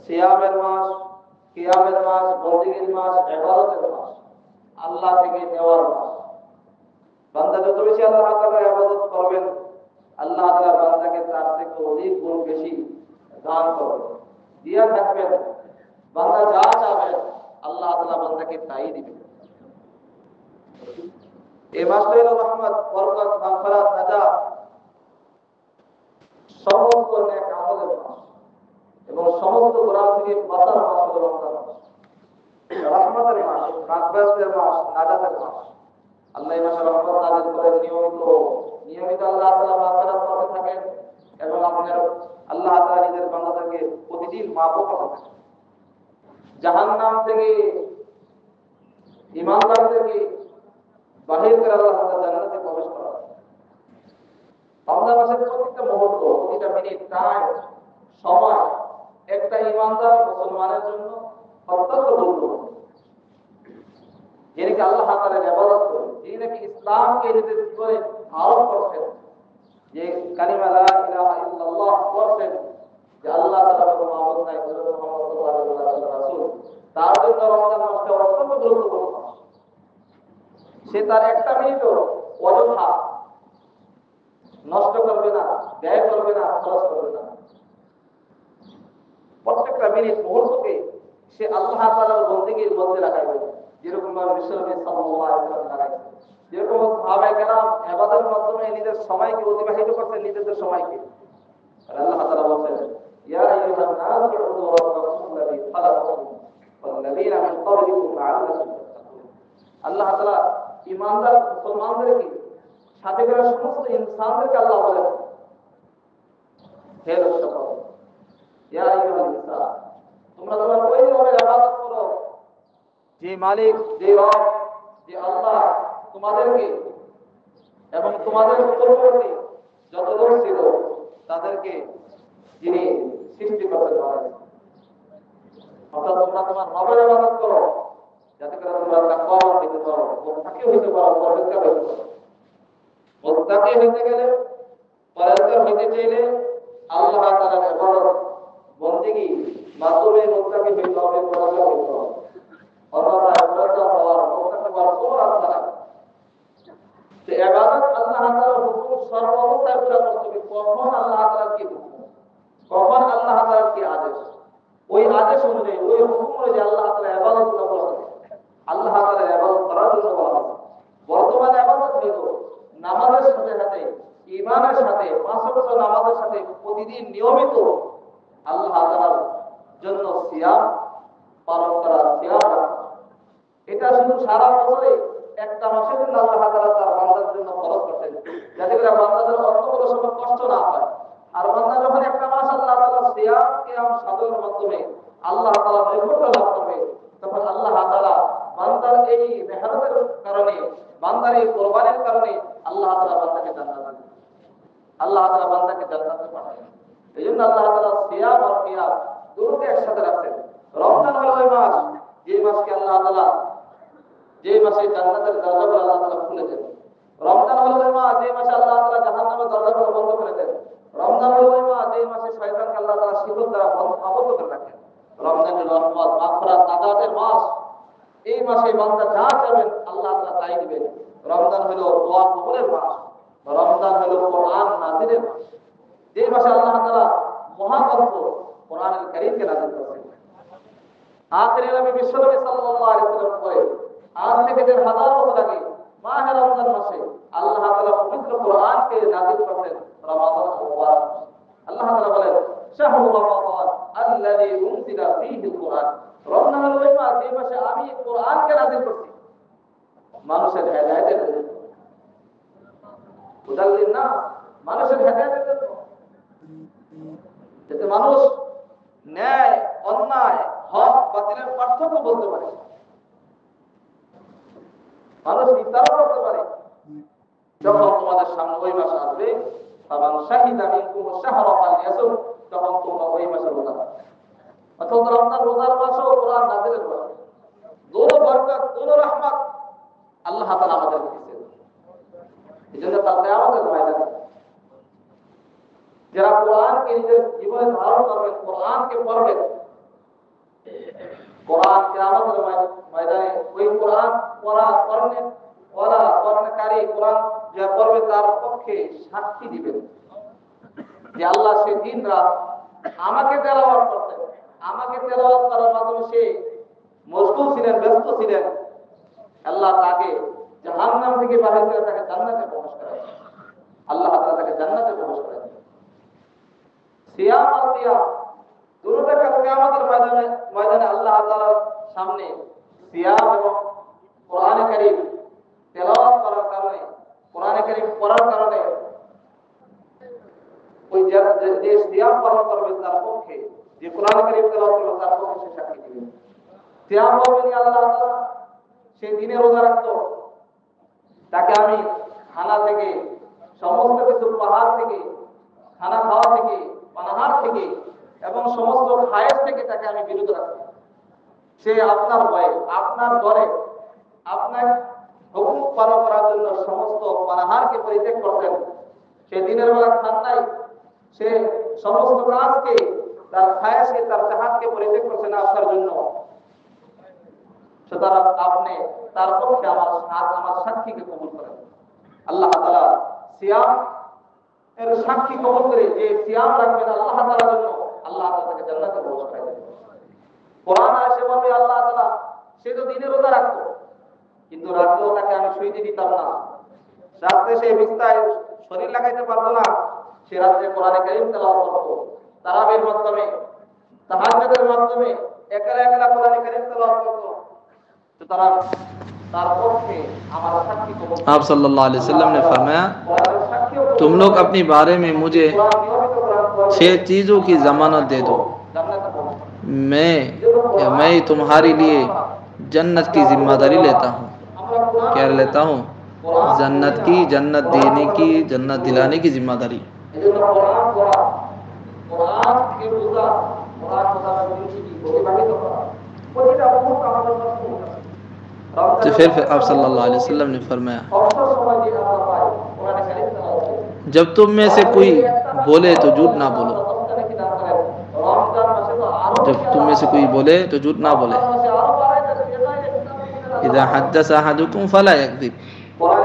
সিয়ামের মাস, কিয়ামের মাস, বন্দেগীর মাস, ইবাদতের মাস, আল্লাহ থেকে নেওয়ার মাস। বান্দা যত বেশি আল্লাহ তাআলার ইবাদত করবেন, আল্লাহ তাআলা বান্দাকে তার থেকে অধিক গুণ বেশি দান করবেন, দিয়া থাকবেন। বান্দা যা চাবে আল্লাহ তাআলা বান্দাকে তাই দিবেন। এই মাসটা হলো রহমত, বরকত, মাগফিরাত, নাজাত, সমস্ত নেক আমলের মাস এবং সমস্ত গুনাহ থেকে বাঁচার মাস হলো রমজান মাস। রহমতের মাস, মাগফিরাতের মাস, নাজাতের মাস। আল্লাহ এই মাসে রহমত নাযিল করেন নিয়মিত আল্লাহ তাআলা মাগফিরাত করতে থাকেন এবং আপনার আল্লাহ তাআলা নিজের বান্দাদেরকে প্রতিদিন মাফও করতে থাকেন। জাহান্নাম থেকে ঈমানদারদেরকে বাহির করে আল্লাহ তাআলা জান্নাতে প্রবেশ করান। রমজান মাসের প্রত্যেকটা মুহূর্ত, প্রতিটা মিনিট, টাইম, সময় একটা ঈমানদার মুসলমানের জন্য অত্যন্ত গুরুত্বপূর্ণ। যিনি আল্লাহ তাআলার ইবাদত করেন, যিনি নাকি ইসলামকে নিজের জীবনে ধারণ করছেন, যে কালিমা লা ইলাহা ইল্লাল্লাহ পড়ছেন, যে আল্লাহ তাআলা কোনো মাবুদ নাই, হযরত মুহাম্মদ সাল্লাল্লাহু আলাইহি ওয়াসাল্লাম রাসূল, তার জন্য রমজান মাসটা অত্যন্ত গুরুত্বপূর্ণ। সে তার একটা মিনিটও অযথা নষ্ট করবে না, ব্যয় করবে না, খরচ করবে না। প্রত্যেকটা মিনিট, মুহূর্তকে সে আল্লাহ তাআলার বন্দেগীর মধ্যে লাগাইবে, যেরকম বিশ্বনবী সাল্লাল্লাহু আলাইহি ওয়াসাল্লাম লাগাইছেন, যেরকম সাহাবায়ে কেরাম ইবাদতের মাধ্যমে নিজের সময়কে অতিবাহিত করতেন, নিজেদের সময়কে। আল্লাহ তাআলা বলেন, ইয়া আইয়ুহান নাস উ'বুদু রাব্বাকুম আল্লাযী খালাকাকুম ওয়াল্লাযীনা মিন ক্বাবলিকুম লা'আল্লাকুম তাত্তাকুন। আল্লাহ তাআলা ঈমানদার মুসলমানদেরকে সাথে করে সমস্ত ইনসানদেরকে আল্লাহ বলেন, হে সকল, ইয়া আইয়ুহান নিসা, তোমরা তোমার ওই রবের ইবাদত করো যে মালিক, যে রব, যে আল্লাহ তোমাদেরকে এবং তোমাদের পূর্ববর্তী যত লোক ছিল তাদেরকে যিনি সৃষ্টি করতে পারেন। অর্থাৎ তোমরা তোমার রবের ইবাদত করো যাতে করে তোমরা তাকওয়া হইতে পারো, মুত্তাকি হইতে পারো, পরহেজগার হইতে পারো। মুত্তাকি হইতে গেলে, পরহেজগার হইতে চাইলে আল্লাহ তাআলার ইবাদত বন্দেগী মাধ্যমে মুত্তাকি হইতে হবে, পরহেজগার হইতে হবে। অন্যথায় পরহেজগার হওয়ার, মুত্তাকি হওয়ার কোনো রাস্তা নাই। তো ইবাদত আল্লাহ তাআলার হুকুম সর্বাবস্থায় পুরা করতে হবে। কখন আল্লাহ তাআলার কি হুকুম, কখন আল্লাহ তাআলার কি আদেশ, ওই আদেশ অনুযায়ী, ওই হুকুম অনুযায়ী আল্লাহ তাআলা ইবাদত করা হবে। আল্লাহ তাআলার ইবাদত করার জন্য বলা হবে। বর্তমানে ইবাদত হইল নামাজের সাথে সাথে, ঈমানের সাথে, পাঁচ ওয়াক্ত নামাজের সাথে প্রতিদিন নিয়মিত আল্লাহ তাআলার জন্য সিয়াম পালন করা, সিয়াম রাখা। এটা শুধু সারা বছরে একটা মাসের জন্য আল্লাহ তাআলা তার বান্দার জন্য ফরজ করতেন, যাতে করে বান্দাদের অন্য কোনো সময় কষ্ট না হয়। আর বান্দা যখন একটা মাস আল্লাহ তাআলা সিয়াম কিয়াম সাধনার মাধ্যমে আল্লাহ তাআলা নৈকট্য লাভ করবে, তখন আল্লাহ তাআলা বান্দার এই মেহনতের কারণে, বান্দার এই কুরবানির কারণে আল্লাহ তাআলা বান্দাকে জান্নাত দেন, আল্লাহ তাআলা বান্দাকে জান্নাতে পাঠাবেন। এইজন্য আল্লাহ তাআলা সিয়াম আর কিয়াম দুটোকে একসাথে রাখছেন। রমজান হলো ওই মাস, যে মাসকে আল্লাহ তাআলা, যে মাসে জান্নাতের দরজাগুলো আল্লাহ তাআলা খুলে দেন। রমজান হলো ওই মাস, যে মাসে আল্লাহ তাআলা জাহান্নামের দরজাগুলো বন্ধ করে দেন। রমজান হলো ওই মাস, যে মাসে শয়তানকে আল্লাহ তাআলা শিকল দ্বারা আবদ্ধ করে রাখেন। রমজান হলো রহমত, মাগফিরাত, নাজাতের মাস। এই মাসে বান্দা যা চাবেন আল্লাহ তাআলা তাই দিবেন। রমজান হলো দোয়া কবুলের মাস। রমজান হলো কোরআন নাযিলের মাস, যে মাসে আল্লাহ তাআলা মহাগ্রন্থ কোরআনুল কারীমকে নাযিল করেছেন। আখিরি নবী বিশ্বনবী সাল্লাল্লাহু আলাইহি ওয়াসাল্লাম বলেন, আজ থেকে 1000 বছর আগে মাহে রমজান মাসে আল্লাহ তাআলা পবিত্র কোরআনকে নাযিল করেন রমাদান মুবারক। আল্লাহ তাআলা বলেন, শাহরু রমাদান আল্লাযী উনজিলা ফীহিল কুরআন। রমজান হলো ওই মাস, যে মাসে আমি কোরআনকে নাযিল করছি মানুষের হেদায়েতের জন্য, হুদাল্লিন নাস, মানুষের হেদায়েতের জন্য, যাতে মানুষ ন্যায়, অন্যায়, হক বাতিলের পার্থক্য বলতে পারে, মানুষ নির্ধারণ করতে পারে। যখন তোমাদের সামনে ওই মাস আসবে, ফামান শাহিদা মিনকুম আশ-শাহরা ফালইয়াসুম, তখন তোমরা ওই মাসে রোজা রাখবে। অর্থাৎ রমজান রোজার মাসও কোরআন নাযিলের মাস। দোনো বরকত, দোনো রহমত আল্লাহ তাআলা আমাদের দিয়েছেন। এজন্য কাল কিয়ামতের ময়দানে যারা কোরআনকে নিজের জীবনে ধারণ করবেন, কোরআনকে পড়বেন, করণকারী কোরআন যা পড়বে তার পক্ষে সাক্ষী দিবেন যে আল্লাহ সে দিন রাত আমাকে তেলাওয়াত করতেন, আমাকে তেলাওয়াত করার মাধ্যমে সে মশগুল ছিলেন, ব্যস্ত ছিলেন। আল্লাহ তাকে জাহান্নাম থেকে বাহির করে তাকে জান্নাতে প্রবেশ করায়, আল্লাহ তাআলা তাকে জান্নাতে প্রবেশ করায়। সিয়াম আর কিয়াম দুটোটা কাল কিয়ামতের ময়দানে আল্লাহ তাআলার সামনে সিয়াম এবং কোরআনে কারীম তেলাওয়াত করার কারণে, কোরআনে কারীম পড়ার কারণে ওই যে সিয়াম পালন করবে তার পক্ষে, যে কোরআনে কারীম তেলাওয়াত করবে তার পক্ষে সে সাক্ষী দিবে। সিয়াম বলবেন আল্লাহ তাআলা সেই দিনে রোজা রাখতো, তাকে আমি খানা থেকে, সমস্ত কিছু পাহাড় থেকে, খানা খাওয়া থেকে, পানাহার থেকে এবং সমস্ত খায়েশ থেকে তাকে আমি বিরত রাখবো। সে আপনার ভয়ে, আপনার ডরে, আপনার হুকুম পালন করার জন্য সমস্ত পানাহারকে পরিত্যাগ করতেন। সে দিনের বেলা খান নাই, সে সমস্ত কাজকে, তার খায়েশকে, তার চাহাতকে পরিত্যাগ করছেন আপনার জন্য। সুতরাং আপনি তার পক্ষে আমার সাক্ষীকে কবুল করেন। আল্লাহ তাআলা সিয়াম এর সাক্ষী কবুল করে যে সিয়াম রাখবেন আল্লাহ তাআলার জন্য, আল্লাহ তাআলা তাকে জান্নাতে প্রবেশ করাবেন। কোরআন আসে বলবে আল্লাহ তাআলা সে তো দিনে রোজা রাখতো, কিন্তু রাতেও তাকে আমি শুইতে দিতাম না। রাতে সে বিছানায় শরীর লাগাইতে পারতো না, সে রাতে কোরআনে কারীম তেলাওয়াত করতো, তারাবির মাধ্যমে, তাহাজ্জুদের মাধ্যমে একলা একলা কোরআনে কারীম তেলাওয়াত করতো। সুতরাং তার পক্ষে আমার সাক্ষী কবুল। आप सल्लल्लाहु अलैहि वसल्लम ने फरमाया, तुम लोग अपने बारे में मुझे 6 चीजों की जमानत दे दो, मैं तुम्हारे लिए जन्नत की जिम्मेदारी लेता हूँ। क्या लेता हूँ? जन्नत की, जन्नत देने की, जन्नत दिलाने की जिम्मेदारी। तो फिर आप सल्लल्लाहु अलैहि वसल्लम ने फरमाया, जब तुम में से कोई बोले तो झूठ ना बोलो, जब तुम में से कोई बोले तो झूठ ना बोले। इज़ा हद्दस अहदुकुम फला यकज़िब,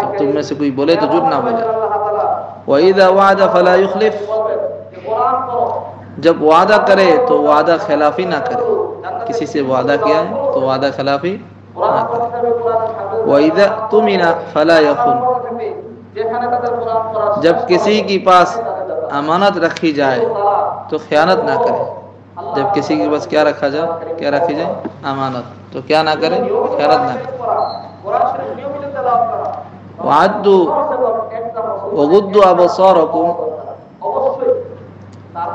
जब तुम में से कोई बोले तो झूठ ना बोले। व इज़ा वादा फला युखलिफ, जब वादा करे तो वादा खिलाफी ना करे, किसी से वादा किया है तो वादा खिलाफी ना करे। व इज़ा तुमिना फला यखुन, जब किसी के पास अमानत रखी जाए तो खयानत ना करे। जब किसी के पास क्या रखा जाए, क्या रखी जाए? अमानत, तो क्या ना करे? खयानत ना करे। वअद्दु वगुद्दु अबसारकुम,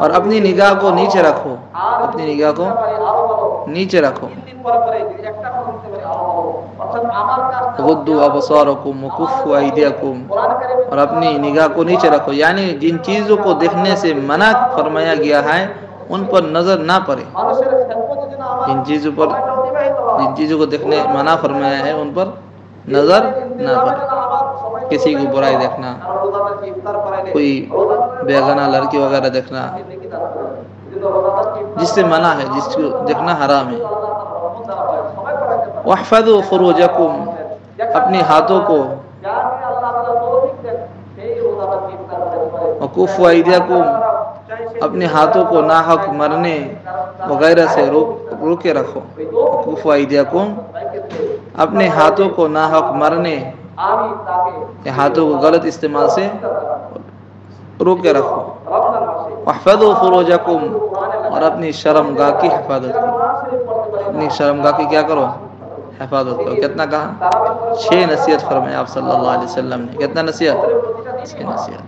और अपनी निगाह को नीचे रखो, अपनी निगाह को नीचे रखो। वगुद्दु अबसारकुम वकुफ्फु अयदियकुम, और अपनी निगाह को नीचे रखो, यानी जिन चीज़ों को देखने से मना फरमाया गया है उन पर नजर ना पड़े। जिन चीज़ों को देखने मना फरमाया है उन पर नजर ना पड़े। किसी को बुराई देखना, कोई बेगाना लड़की वगैरह देखना, जिससे मना है, जिसको देखना हराम है। वहफज़ु फुरूजकुम, अपने हाथों को, वकुफ्फु अयदियकुम, अपने हाथों को नाहक मरने वगैरह से रोके रखो। वकुफ्फु अयदियकुम, अपने हाथों को नाहक मरने, हाथों को गलत इस्तेमाल से रोके रखो। वहफ़ज़ु फुरूजकुम, और अपनी शर्मगाह की हिफाजत करो, अपनी शर्मगाह की क्या करो? हिफाजत करो। कितना कहा? 6 नसीहत फरमाए आप सल्लल्लाहु अलैहि वसल्लम ने। कितना नसीहत? 6 नसीहत।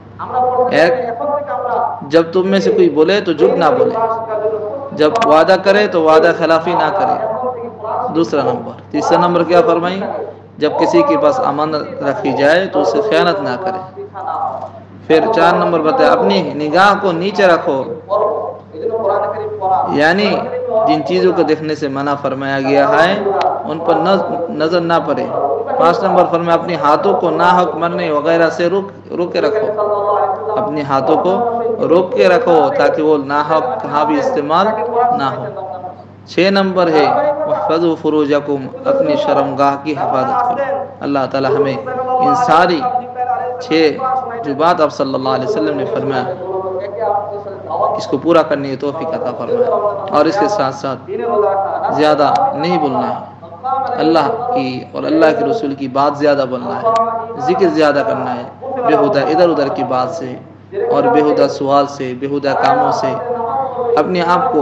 एक, जब तुम में से कोई बोले तो झूठ ना बोले, जब वादा करे तो वादा खिलाफी ना करे। दूसरा नंबर। तीसरा नंबर क्या फरमाई? जब किसी के पास अमानत रखी जाए तो उसे खयानत ना करे। फिर 4 नंबर बताया, अपनी निगाह को नीचे रखो, यानी जिन चीज़ों को देखने से मना फरमाया गया है उन पर नजर ना पड़े। 5 नंबर फरमाया, अपने हाथों को नाहक मरने वगैरह से रोक के रखो, अपने हाथों को रोक के रखो ताकि वो नाहक कहाँ भी इस्तेमाल ना हो। 6 नंबर है वहफ़ज़ू फ़ुरूजकुम, अपनी शर्मगाह की हिफाजत करो। अल्लाह ताला हमें इन सारी 6 जो बात आप सल्लल्लाहु अलैहि वसल्लम ने फरमाया इसको पूरा करने की तौफीक अता फरमाए। और इसके साथ साथ ज़्यादा नहीं बोलना है, अल्लाह की और अल्लाह के रसूल की बात ज़्यादा बोलना है, जिक्र ज़्यादा करना है, बेहुदा इधर उधर की बात से और बेहुदा सवाल से, बेहुदा कामों से अपने आप को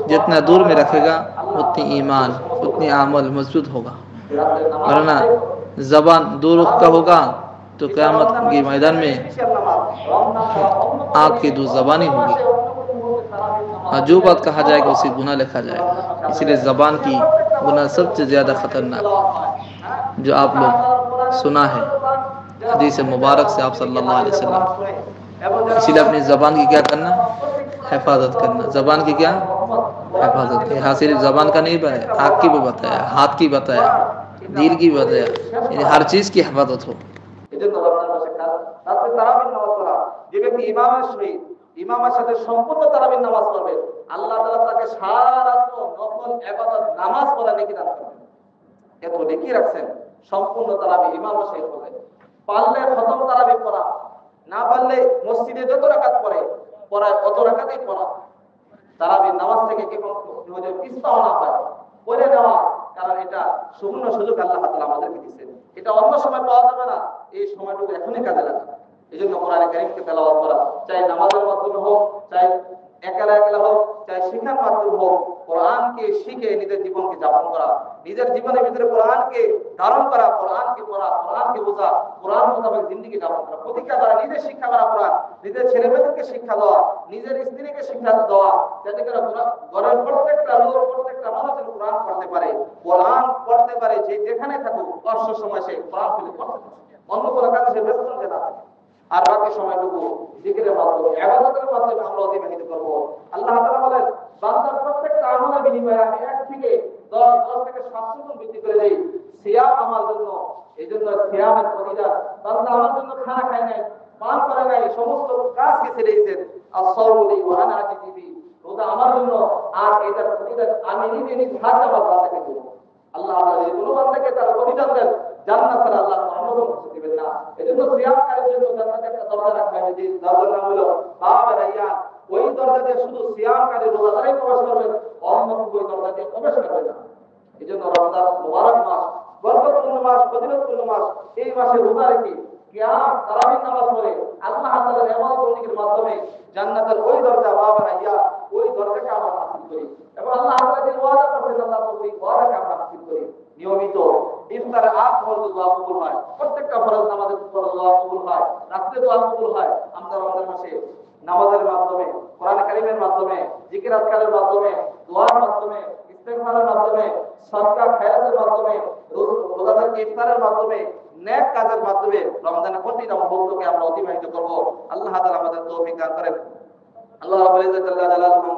जितना दूर में रखेगा उतनी ईमान उतनी अमल मजबूत होगा। वरना ज़बान दो रुख का होगा तो क़यामत के मैदान में आग की दो ज़बानी होगी और जो बात कहा जाएगा उसे गुनाह लिखा जाएगा। इसलिए ज़बान की गुनाह सबसे ज़्यादा ख़तरनाक जो आप लोग सुना है हदीस मुबारक से आप सल्लल्लाहु अलैहि वसल्लम। इसीलिए अपनी ज़बान की क्या करना, हिफाजत करना। ज़बान की क्या हिफाजत की। हाँ, सिर्फ ज़बान का नहीं बताया, आँख की भी बताया, हाथ की बताया, दिल की बताया, यानी हर चीज़ की हिफाजत हो। যে ব্যক্তি ইমামের সহিত ইমামের সাথে সম্পূর্ণ তারাবির নামাজ পড়বে, আল্লাহ তাআলা তাকে সারা রাত নফল ইবাদত নামাজ পড়া নেকি দান করবেন। এত নেকি রাখছেন সম্পূর্ণ তারাবি ইমামের সহিত পড়বে। পারলে খতম তারাবি পড়া, না পারলে মসজিদে যত রাকাত পড়া অত রাকাতই পড়া। তারাবির নামাজ থেকে কেবল পিছপা না হয় পড়ে নেওয়া, কারণ এটা সুবর্ণ সুযোগ আল্লাহ তাআলা আমাদেরকে দিয়েছেন। এটা অন্য সময় পাওয়া যাবে না, এই সময়টুকু এখনই কাজে লাগান। এজন্য কোরআনে কারীমকে তেলাওয়াত করা, চাই নামাজের মাধ্যমে হোক, চাই একলা হোক, চাই শিক্ষার মাধ্যমে হোক, কোরআনকে শিখে নিজের জীবনকে যাপন করা, নিজের জীবনের ভিতরে কোরআনকে ধারণ করা, কোরআনকে পড়া, কোরআনকে বোঝা, কোরআন মোতাবেক জিন্দেগি যাপন করা, প্রতিজ্ঞা করা, নিজের শিক্ষা করা কোরআন, নিজের ছেলেমেয়েদেরকে শিক্ষা দেওয়া, নিজের স্ত্রীকে শিক্ষা দেওয়া, যাতে করে ঘরের প্রত্যেকটা লোক প্রত্যেকটা মানুষ কোরআন পড়তে পারে, কোরআন পড়তে পারে, যে যেখানে থাকুক অবসর সময় সে কোরআন খুলে পড়তে পারে, অন্য কোনো কাজে সে ব্যস্ত হতে না থাকে। আর বাকি সময়টুকু জিকিরের মাধ্যমে ইবাদতের মাধ্যমে আমরা অতিবাহিত করব। আল্লাহ তাআলা বলেন, বান্দার প্রত্যেকটা আমলের বিনিময়ে আমি 1 থেকে 10 থেকে 700 গুণ বৃদ্ধি করে দেই সিয়াম আমার জন্য। এইজন্য সিয়ামের ফজিলত, বান্দা আমার জন্য খানা খায় নাই, পান করে নাই, সমস্ত কাজকে ছেড়ে দিয়েছেন। as-সাওমুলি ওয়া আনা আজিবি, রোজা আমার জন্য, আর এটার ফজিলত আমি নিজে নিজ হাতে আমার বান্দাকে দেব। আল্লাহ তাআলা এই কোন বান্দাকে তার ফজিলত দেন, জান্নাত ছাড়া আল্লাহ অনুমোদন দিবেন না। এজন্য সিয়ামকারীর জন্য জান্নাতে একটা দরজা রাখা হয়েছে, দরজার নাম হলো বাব রাইয়ান। ওই দরজা দিয়ে শুধু সিয়ামকারী রোজাদারই প্রবেশ করবেন, অন্য কেউ ওই দরজা দিয়ে প্রবেশ করবে না। এজন্য রমজান মুবারক মাস, বরকতপূর্ণ মাস, ফজিলতপূর্ণ মাস, এই মাসে রোজা রেখে কিয়াম তারাবির নামাজ পড়ে আল্লাহ তাআলার ইবাদত বন্দেগীর মাধ্যমে জান্নাতের ওই দরজা বাব রাইয়ান, ওই দরজাকে আমরা হাসিল করি এবং আল্লাহ তাআলা যে ওয়াদা করেছেন আল্লাহ ওই ওয়াদাকে আমরা হাসিল করি। নিয়মিত ইফতারের আগ পর্যন্ত দোয়া কবুল হয়, প্রত্যেকটা ফরজ নামাজের পর দোয়া কবুল হয়, রাতে দোয়া কবুল হয়। আমরা রমজান মাসে নামাজের মাধ্যমে, কোরআন কারীমের মাধ্যমে, জিকির আজকারের মাধ্যমে, দোয়ার মাধ্যমে, ইস্তেগফারের মাধ্যমে, সদকা খায়রাতের মাধ্যমে, রোজাদারকে ইফতারের মাধ্যমে, নেক কাজের মাধ্যমে রমজানের প্রতিটা মুহূর্তকে আমরা অতিবাহিত করব। আল্লাহ তাআলা আমাদের তৌফিক দান করেন। আল্লাহ রাব্বুল ইজ্জত জাল্লা জালালুহু